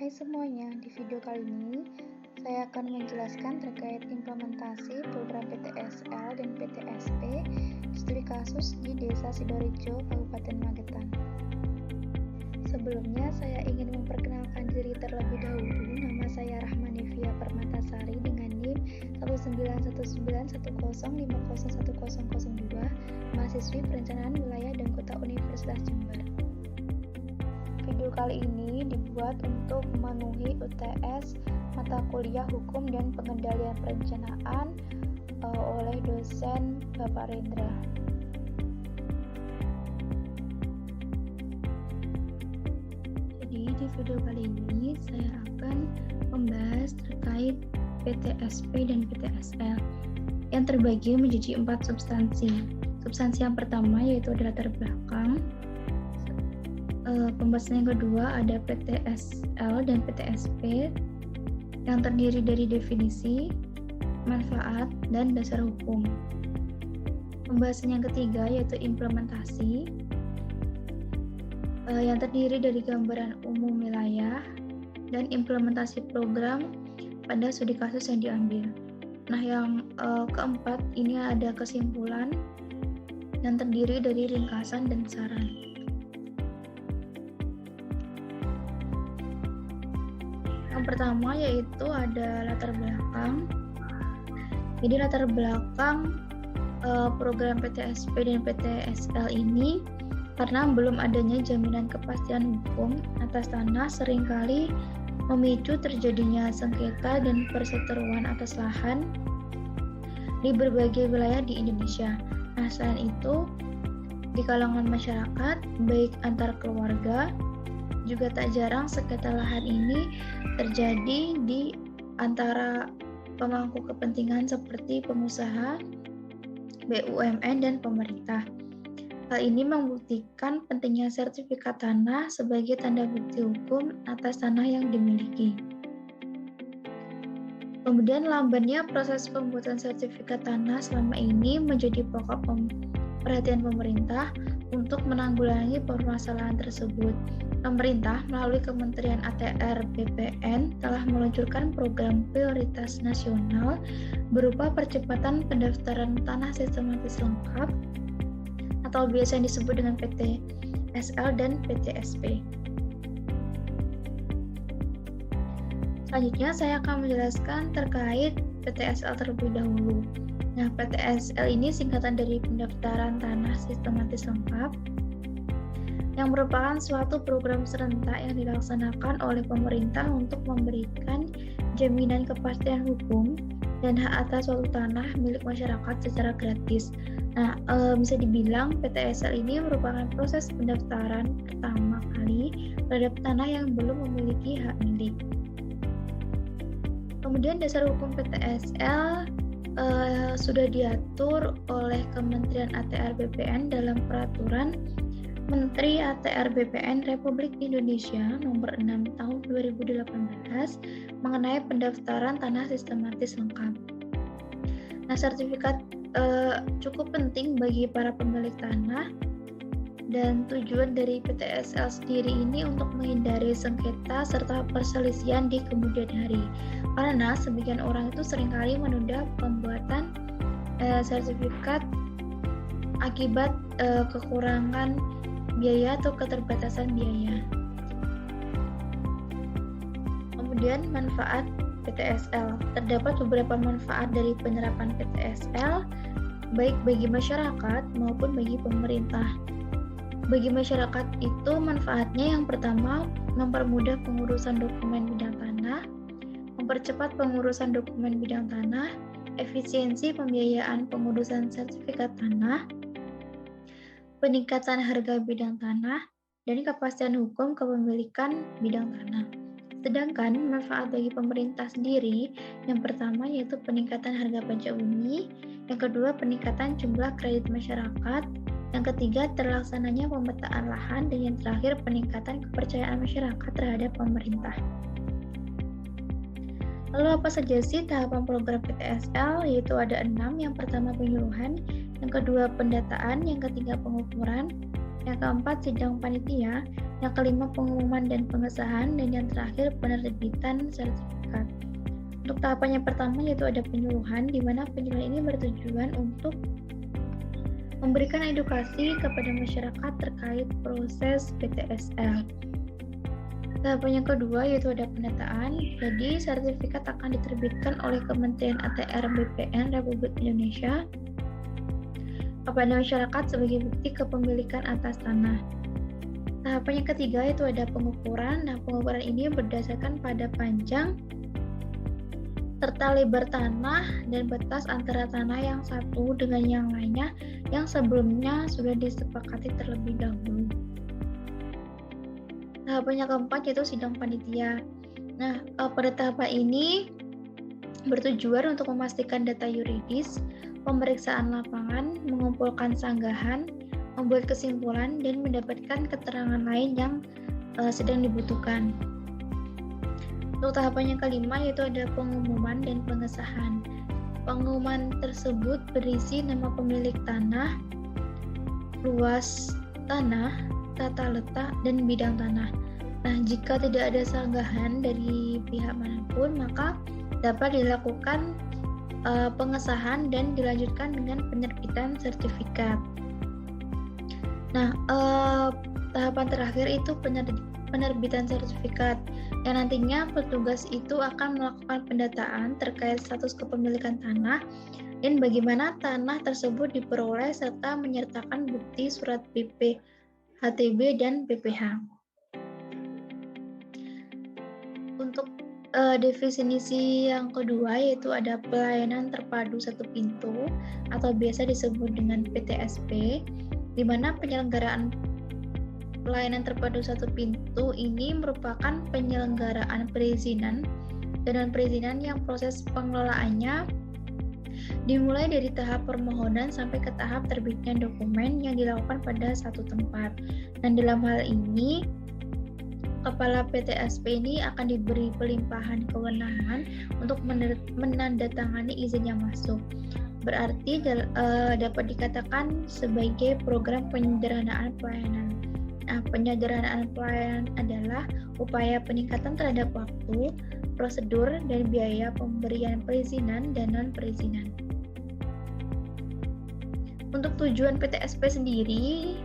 Hai semuanya, di video kali ini saya akan menjelaskan terkait implementasi program PTSL dan PTSP studi kasus di Desa Sidorejo, Kabupaten Magetan. Sebelumnya saya ingin memperkenalkan diri terlebih dahulu. Nama saya Rahmanivia Permatasari dengan NIM 19191050102, mahasiswi Perencanaan Wilayah dan Kota Universitas Jember. Video kali ini dibuat untuk memenuhi UTS mata kuliah Hukum dan Pengendalian Perencanaan oleh dosen Bapak Rendra. Jadi di video kali ini saya akan membahas terkait PTSP dan PTSL yang terbagi menjadi 4 substansi. Substansi yang pertama yaitu adalah latar belakang. Pembahasan yang kedua ada PTSL dan PTSP yang terdiri dari definisi, manfaat, dan dasar hukum. Pembahasan yang ketiga yaitu implementasi yang terdiri dari gambaran umum wilayah dan implementasi program pada studi kasus yang diambil. Nah, yang keempat ini ada kesimpulan yang terdiri dari ringkasan dan saran. Yang pertama yaitu ada latar belakang. Jadi latar belakang program PTSP dan PTSL ini karena belum adanya jaminan kepastian hukum atas tanah seringkali memicu terjadinya sengketa dan perseteruan atas lahan di berbagai wilayah di Indonesia. Nah, selain itu di kalangan masyarakat baik antar keluarga juga tak jarang sengketa lahan ini terjadi di antara pemangku kepentingan seperti pengusaha, BUMN, dan pemerintah. Hal ini membuktikan pentingnya sertifikat tanah sebagai tanda bukti hukum atas tanah yang dimiliki. Kemudian lambannya proses pembuatan sertifikat tanah selama ini menjadi pokok perhatian pemerintah untuk menanggulangi permasalahan tersebut. Pemerintah melalui Kementerian ATR BPN telah meluncurkan program prioritas nasional berupa percepatan pendaftaran tanah sistematis lengkap atau biasa yang disebut dengan PTSL dan PTSP. Selanjutnya saya akan menjelaskan terkait PTSL terlebih dahulu. Nah, PTSL ini singkatan dari pendaftaran tanah sistematis lengkap yang merupakan suatu program serentak yang dilaksanakan oleh pemerintah untuk memberikan jaminan kepastian hukum dan hak atas suatu tanah milik masyarakat secara gratis. Nah, bisa dibilang PTSL ini merupakan proses pendaftaran pertama kali terhadap tanah yang belum memiliki hak milik. Kemudian dasar hukum PTSL sudah diatur oleh Kementerian ATR BPN dalam Peraturan Menteri ATR BPN Republik Indonesia Nomor 6 Tahun 2018 mengenai pendaftaran tanah sistematis lengkap. Nah, sertifikat cukup penting bagi para pemilik tanah dan tujuan dari PTSL sendiri ini untuk menghindari sengketa serta perselisihan di kemudian hari. Karena sebagian orang itu seringkali menunda pembuatan sertifikat akibat kekurangan biaya atau keterbatasan biaya. Kemudian manfaat PTSL. Terdapat beberapa manfaat dari penerapan PTSL baik bagi masyarakat maupun bagi pemerintah. Bagi masyarakat itu manfaatnya yang pertama mempermudah pengurusan dokumen bidang tanah, mempercepat pengurusan dokumen bidang tanah, efisiensi pembiayaan pengurusan sertifikat tanah, peningkatan harga bidang tanah, dan kepastian hukum kepemilikan bidang tanah. Sedangkan manfaat bagi pemerintah sendiri, yang pertama yaitu peningkatan harga pajak bumi, yang kedua peningkatan jumlah kredit masyarakat, yang ketiga terlaksananya pemetaan lahan, dan yang terakhir peningkatan kepercayaan masyarakat terhadap pemerintah. Lalu apa saja sih tahapan program PTSL? Yaitu ada 6, yang pertama penyuluhan, yang kedua pendataan, yang ketiga pengukuran, yang keempat sidang panitia, Yang kelima, pengumuman dan pengesahan, dan yang terakhir penerbitan sertifikat. Untuk tahapan yang pertama yaitu ada penyuluhan, di mana penyuluhan ini bertujuan untuk memberikan edukasi kepada masyarakat terkait proses PTSL. Tahapan yang kedua yaitu ada pendataan, jadi sertifikat akan diterbitkan oleh Kementerian ATR BPN Republik Indonesia kepada masyarakat sebagai bukti kepemilikan atas tanah. Tahapan yang ketiga yaitu ada pengukuran. Nah, pengukuran ini berdasarkan pada panjang serta lebar tanah dan batas antara tanah yang satu dengan yang lainnya yang sebelumnya sudah disepakati terlebih dahulu. Tahapan yang keempat yaitu sidang panitia. Nah, pada tahapan ini bertujuan untuk memastikan data yuridis, pemeriksaan lapangan, mengumpulkan sanggahan, membuat kesimpulan, dan mendapatkan keterangan lain yang sedang dibutuhkan. Untuk tahapan yang kelima yaitu ada pengumuman dan pengesahan. Pengumuman tersebut berisi nama pemilik tanah, luas tanah, tata letak, dan bidang tanah. Nah, jika tidak ada sanggahan dari pihak manapun, maka dapat dilakukan pengesahan dan dilanjutkan dengan penerbitan sertifikat. Nah, tahapan terakhir itu penerbitan sertifikat, yang nantinya petugas itu akan melakukan pendataan terkait status kepemilikan tanah dan bagaimana tanah tersebut diperoleh serta menyertakan bukti surat BP, HTB, dan BPH. Untuk definisi yang kedua yaitu ada pelayanan terpadu satu pintu atau biasa disebut dengan PTSP, di mana penyelenggaraan pelayanan terpadu satu pintu ini merupakan penyelenggaraan perizinan dan non-perizinan yang proses pengelolaannya dimulai dari tahap permohonan sampai ke tahap terbitnya dokumen yang dilakukan pada satu tempat. Dan dalam hal ini, Kepala PTSP ini akan diberi pelimpahan kewenangan untuk menandatangani izin yang masuk. Berarti dapat dikatakan sebagai program penyederhanaan pelayanan. Nah, penyederhanaan pelayanan adalah upaya peningkatan terhadap waktu, prosedur, dan biaya pemberian perizinan dan non-perizinan. Untuk tujuan PTSP sendiri,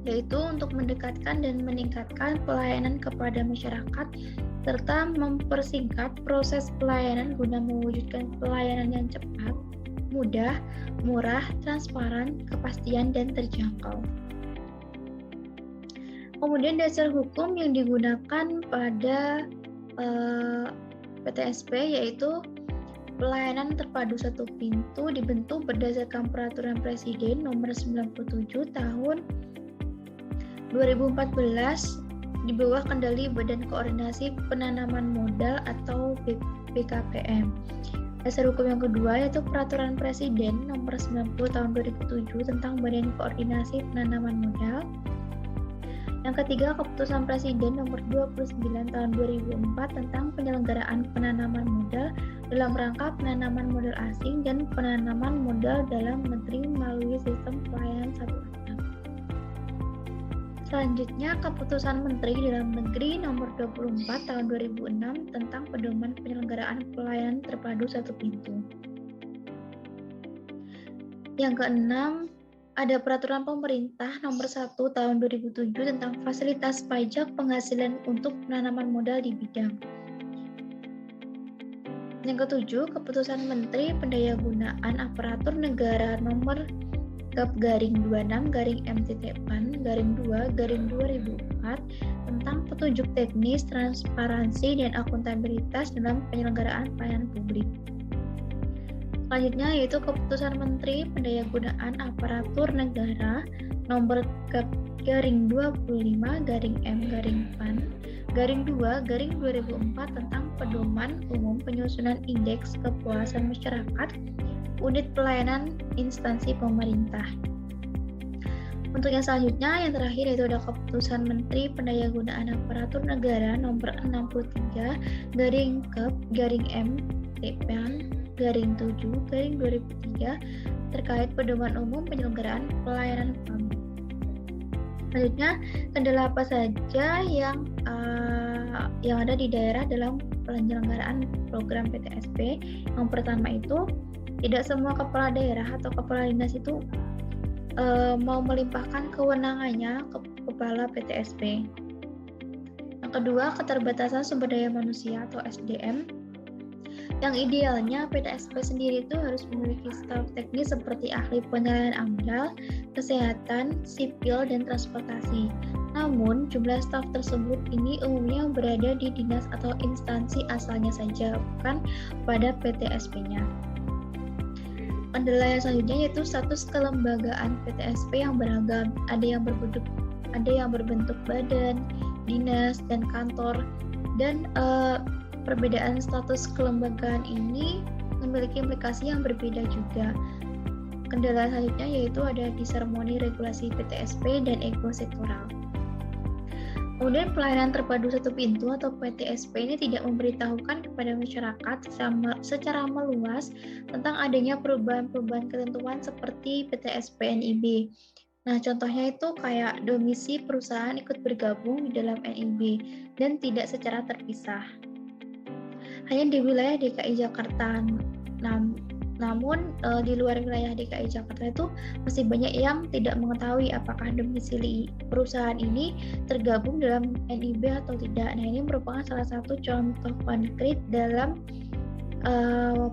yaitu untuk mendekatkan dan meningkatkan pelayanan kepada masyarakat serta mempersingkat proses pelayanan guna mewujudkan pelayanan yang cepat, mudah, murah, transparan, kepastian, dan terjangkau. Kemudian dasar hukum yang digunakan pada PTSP yaitu pelayanan terpadu satu pintu dibentuk berdasarkan Peraturan Presiden Nomor 97 Tahun 2014 di bawah kendali Badan Koordinasi Penanaman Modal atau BKPM. Dasar hukum yang kedua yaitu Peraturan Presiden Nomor 90 Tahun 2007 tentang Badan Koordinasi Penanaman Modal. Yang ketiga, Keputusan Presiden Nomor 29 Tahun 2004 tentang penyelenggaraan penanaman modal dalam rangka penanaman modal asing dan penanaman modal dalam negeri melalui sistem pelayanan satu arah. Selanjutnya, Keputusan Menteri Dalam Negeri Nomor 24 Tahun 2006 tentang pedoman penyelenggaraan pelayanan terpadu satu pintu. Yang keenam, ada Peraturan Pemerintah Nomor 1 Tahun 2007 tentang fasilitas pajak penghasilan untuk penanaman modal di bidang. Yang ketujuh, Keputusan Menteri Pendayagunaan Aparatur Negara Nomor Gap/M-PAN/2/2004 tentang petunjuk teknis, transparansi, dan akuntabilitas dalam penyelenggaraan pelayanan publik. Selanjutnya yaitu Keputusan Menteri Pendayagunaan Aparatur Negara Nomor Gap/M-PAN/2/2004 tentang pedoman umum penyusunan indeks kepuasan masyarakat unit pelayanan instansi pemerintah. Untuk yang selanjutnya, yang terakhir yaitu ada Keputusan Menteri Pendayagunaan Aparatur Negara Nomor 63/M-PAN/7/2003 terkait pedoman umum penyelenggaraan pelayanan publik. Selanjutnya, kendala apa saja yang ada di daerah dalam penyelenggaraan program PTSP? Yang pertama itu, tidak semua kepala daerah atau kepala dinas itu mau melimpahkan kewenangannya ke kepala PTSP. Yang kedua, keterbatasan sumber daya manusia atau SDM. Yang idealnya PTSP sendiri itu harus memiliki staf teknis seperti ahli penilaian AMDAL, kesehatan, sipil, dan transportasi. Namun, jumlah staf tersebut ini umumnya berada di dinas atau instansi asalnya saja, bukan pada PTSP-nya. Kendala yang selanjutnya yaitu status kelembagaan PTSP yang beragam. Ada yang berbentuk badan, dinas, dan kantor. Dan perbedaan status kelembagaan ini memiliki implikasi yang berbeda juga. Kendala selanjutnya yaitu ada disharmoni regulasi PTSP dan ego sektoral. Kemudian pelayanan terpadu satu pintu atau PTSP ini tidak memberitahukan kepada masyarakat secara meluas tentang adanya perubahan-perubahan ketentuan seperti PTSP NIB. Nah, contohnya itu kayak domisi perusahaan ikut bergabung di dalam NIB dan tidak secara terpisah. Hanya di wilayah DKI Jakarta. Namun di luar wilayah DKI Jakarta itu masih banyak yang tidak mengetahui apakah domisili perusahaan ini tergabung dalam NIB atau tidak. Nah, ini merupakan salah satu contoh konkret dalam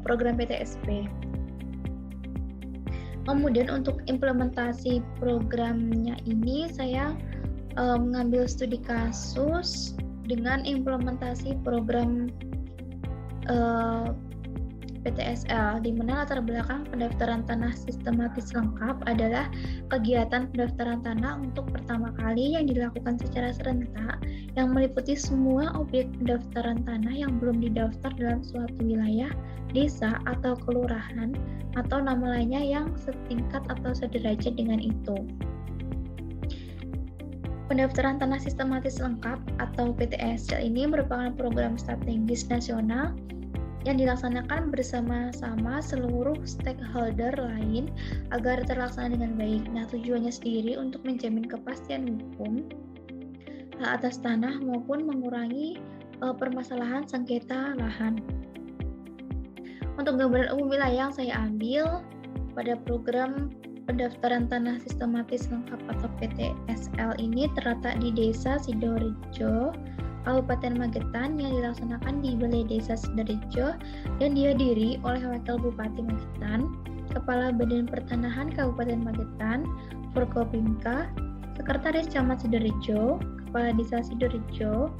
program PTSP. Kemudian untuk implementasi programnya ini saya mengambil studi kasus dengan implementasi program PTSL, di mana latar belakang pendaftaran tanah sistematis lengkap adalah kegiatan pendaftaran tanah untuk pertama kali yang dilakukan secara serentak yang meliputi semua objek pendaftaran tanah yang belum didaftar dalam suatu wilayah, desa, atau kelurahan, atau nama lainnya yang setingkat atau sederajat dengan itu. Pendaftaran tanah sistematis lengkap atau PTSL ini merupakan program strategis nasional yang dilaksanakan bersama-sama seluruh stakeholder lain agar terlaksana dengan baik. Nah, tujuannya sendiri untuk menjamin kepastian hukum hak atas tanah maupun mengurangi permasalahan sengketa lahan. Untuk gambaran umum wilayah yang saya ambil pada program pendaftaran tanah sistematis lengkap atau PTSL ini terletak di Desa Sidorejo, Kabupaten Magetan yang dilaksanakan di Balai Desa Sidorejo dan dihadiri oleh Wakil Bupati Magetan, Kepala Badan Pertanahan Kabupaten Magetan, Forkopimka, Sekretaris Camat Sidorejo, Kepala Desa Sidorejo,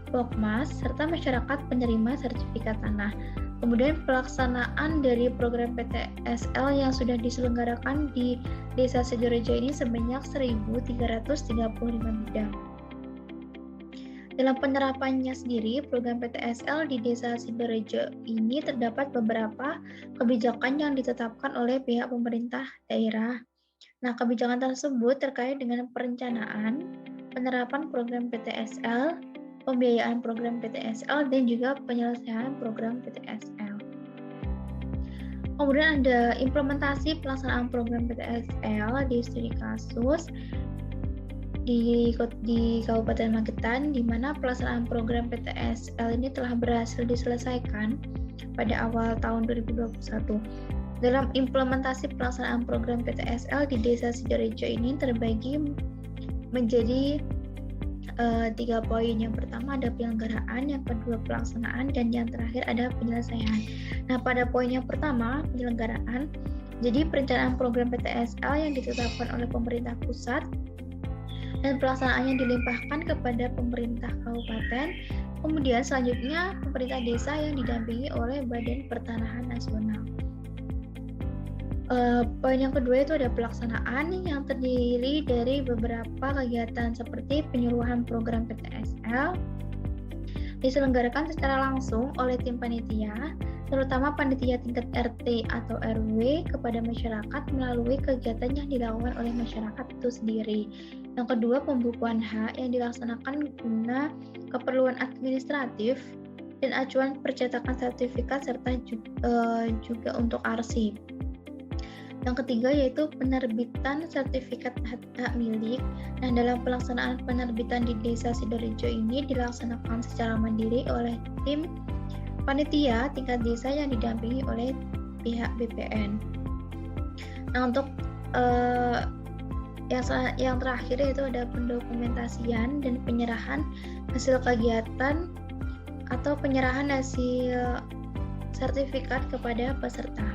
Pokmas, serta masyarakat penerima sertifikat tanah. Kemudian pelaksanaan dari program PTSL yang sudah diselenggarakan di Desa Sidorejo ini sebanyak 1.335 bidang. Dalam penerapannya sendiri, program PTSL di Desa Sidorejo ini terdapat beberapa kebijakan yang ditetapkan oleh pihak pemerintah daerah. Nah, kebijakan tersebut terkait dengan perencanaan, penerapan program PTSL, pembiayaan program PTSL, dan juga penyelesaian program PTSL. Kemudian ada implementasi pelaksanaan program PTSL di studi kasus di Kabupaten Magetan, di mana pelaksanaan program PTSL ini telah berhasil diselesaikan pada awal tahun 2021. Dalam implementasi pelaksanaan program PTSL di Desa Sidorejo ini terbagi menjadi 3 poin. Yang pertama ada penyelenggaraan, yang kedua pelaksanaan, dan yang terakhir ada penyelesaian. Nah, pada poin yang pertama, penyelenggaraan, jadi perencanaan program PTSL yang ditetapkan oleh pemerintah pusat dan pelaksanaannya dilimpahkan kepada pemerintah kabupaten. Kemudian selanjutnya pemerintah desa yang didampingi oleh Badan Pertanahan Nasional. Poin yang kedua itu ada pelaksanaan yang terdiri dari beberapa kegiatan seperti penyuluhan program PTSL diselenggarakan secara langsung oleh tim panitia, terutama panitia tingkat RT atau RW kepada masyarakat melalui kegiatan yang dilakukan oleh masyarakat itu sendiri. Yang kedua, pembukuan hak yang dilaksanakan guna keperluan administratif dan acuan percetakan sertifikat serta juga untuk arsip. Yang ketiga yaitu penerbitan sertifikat hak milik. Nah, dalam pelaksanaan penerbitan di Desa Sidorejo ini dilaksanakan secara mandiri oleh tim panitia tingkat desa yang didampingi oleh pihak BPN. Nah, untuk yang terakhir yaitu ada pendokumentasian dan penyerahan hasil kegiatan atau penyerahan hasil sertifikat kepada peserta.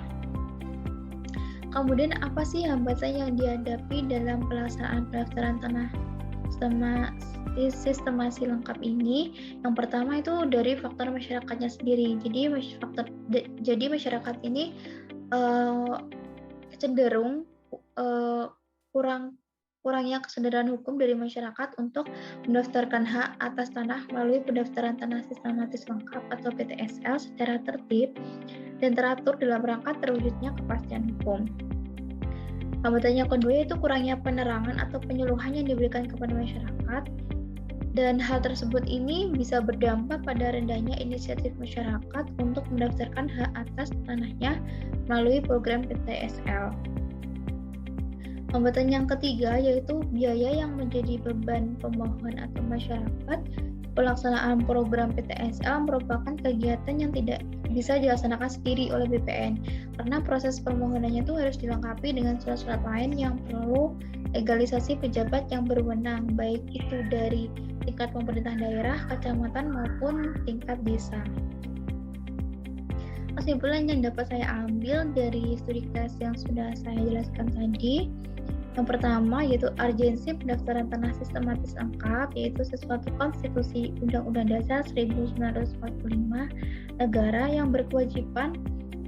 Kemudian apa sih hambatan yang dihadapi dalam pelaksanaan pendaftaran tanah sistemasi lengkap ini? Yang pertama itu dari faktor masyarakatnya sendiri. Jadi masyarakat ini cenderung kurangnya kesadaran hukum dari masyarakat untuk mendaftarkan hak atas tanah melalui pendaftaran tanah sistematis lengkap atau PTSL secara tertib dan teratur dalam rangka terwujudnya kepastian hukum. Hambatan yang kedua yaitu kurangnya penerangan atau penyuluhan yang diberikan kepada masyarakat, dan hal tersebut ini bisa berdampak pada rendahnya inisiatif masyarakat untuk mendaftarkan hak atas tanahnya melalui program PTSL. Hambatan yang ketiga yaitu biaya yang menjadi beban pemohon atau masyarakat. Pelaksanaan program PTSL merupakan kegiatan yang tidak bisa dilaksanakan sendiri oleh BPN karena proses permohonannya itu harus dilengkapi dengan surat-surat lain yang perlu legalisasi pejabat yang berwenang, baik itu dari tingkat pemerintah daerah, kecamatan maupun tingkat desa. Kesimpulan yang dapat saya ambil dari studi case yang sudah saya jelaskan tadi, yang pertama yaitu urgensi pendaftaran tanah sistematis lengkap, yaitu sesuatu konstitusi Undang-Undang Dasar 1945 negara yang berkewajiban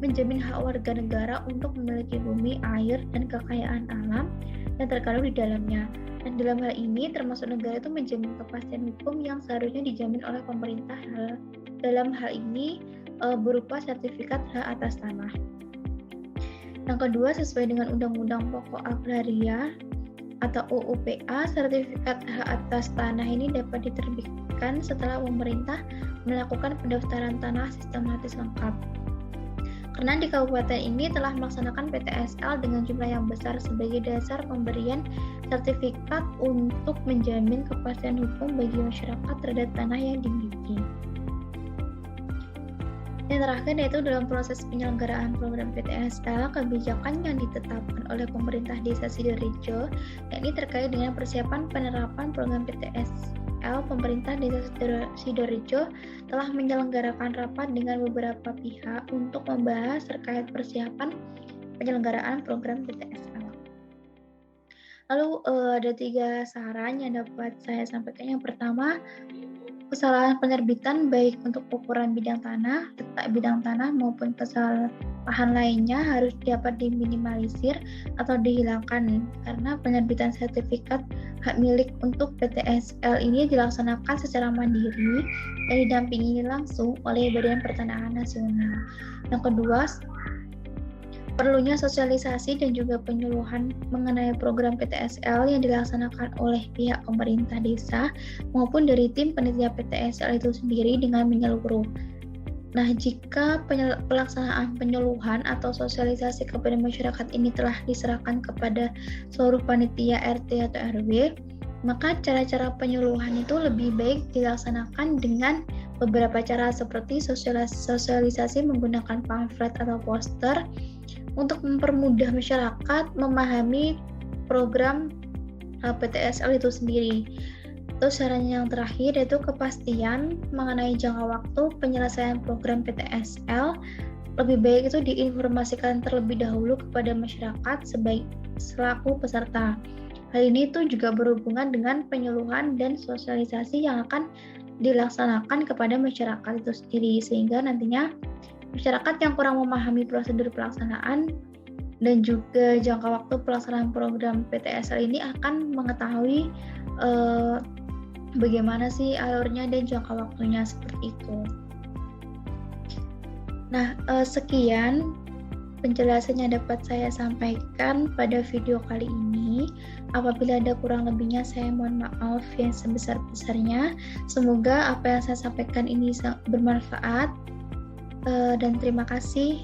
menjamin hak warga negara untuk memiliki bumi, air, dan kekayaan alam yang terkandung di dalamnya. Dan dalam hal ini termasuk negara itu menjamin kepastian hukum yang seharusnya dijamin oleh pemerintah dalam hal ini berupa sertifikat hak atas tanah. Yang kedua, sesuai dengan Undang-Undang Pokok Agraria atau UUPA, sertifikat hak atas tanah ini dapat diterbitkan setelah pemerintah melakukan pendaftaran tanah sistematis lengkap. Karena di kabupaten ini telah melaksanakan PTSL dengan jumlah yang besar sebagai dasar pemberian sertifikat untuk menjamin kepastian hukum bagi masyarakat terhadap tanah yang dimiliki. Yang terakhir yaitu dalam proses penyelenggaraan program PTSL, kebijakan yang ditetapkan oleh pemerintah Desa Sidorejo, yakni terkait dengan persiapan penerapan program PTSL, pemerintah Desa Sidorejo telah menyelenggarakan rapat dengan beberapa pihak untuk membahas terkait persiapan penyelenggaraan program PTSL. Lalu ada 3 saran yang dapat saya sampaikan. Yang pertama, kesalahan penerbitan baik untuk ukuran bidang tanah, letak bidang tanah maupun kesalahan lainnya harus dapat diminimalisir atau dihilangkan karena penerbitan sertifikat hak milik untuk PTSL ini dilaksanakan secara mandiri dan didampingi langsung oleh Badan Pertanahan Nasional. Yang kedua, perlunya sosialisasi dan juga penyuluhan mengenai program PTSL yang dilaksanakan oleh pihak pemerintah desa maupun dari tim panitia PTSL itu sendiri dengan menyeluruh. Nah, jika pelaksanaan penyuluhan atau sosialisasi kepada masyarakat ini telah diserahkan kepada seluruh panitia RT atau RW, maka cara-cara penyuluhan itu lebih baik dilaksanakan dengan beberapa cara seperti sosialisasi menggunakan pamflet atau poster untuk mempermudah masyarakat memahami program PTSL itu sendiri. Terus saran yang terakhir yaitu kepastian mengenai jangka waktu penyelesaian program PTSL. Lebih baik itu diinformasikan terlebih dahulu kepada masyarakat selaku peserta. Hal ini itu juga berhubungan dengan penyuluhan dan sosialisasi yang akan dilaksanakan kepada masyarakat itu sendiri, sehingga nantinya masyarakat yang kurang memahami prosedur pelaksanaan dan juga jangka waktu pelaksanaan program PTSL ini akan mengetahui bagaimana sih alurnya dan jangka waktunya seperti itu. Nah, sekian penjelasan yang dapat saya sampaikan pada video kali ini. Apabila ada kurang lebihnya, saya mohon maaf yang sebesar-besarnya. Semoga apa yang saya sampaikan ini bermanfaat. Dan terima kasih.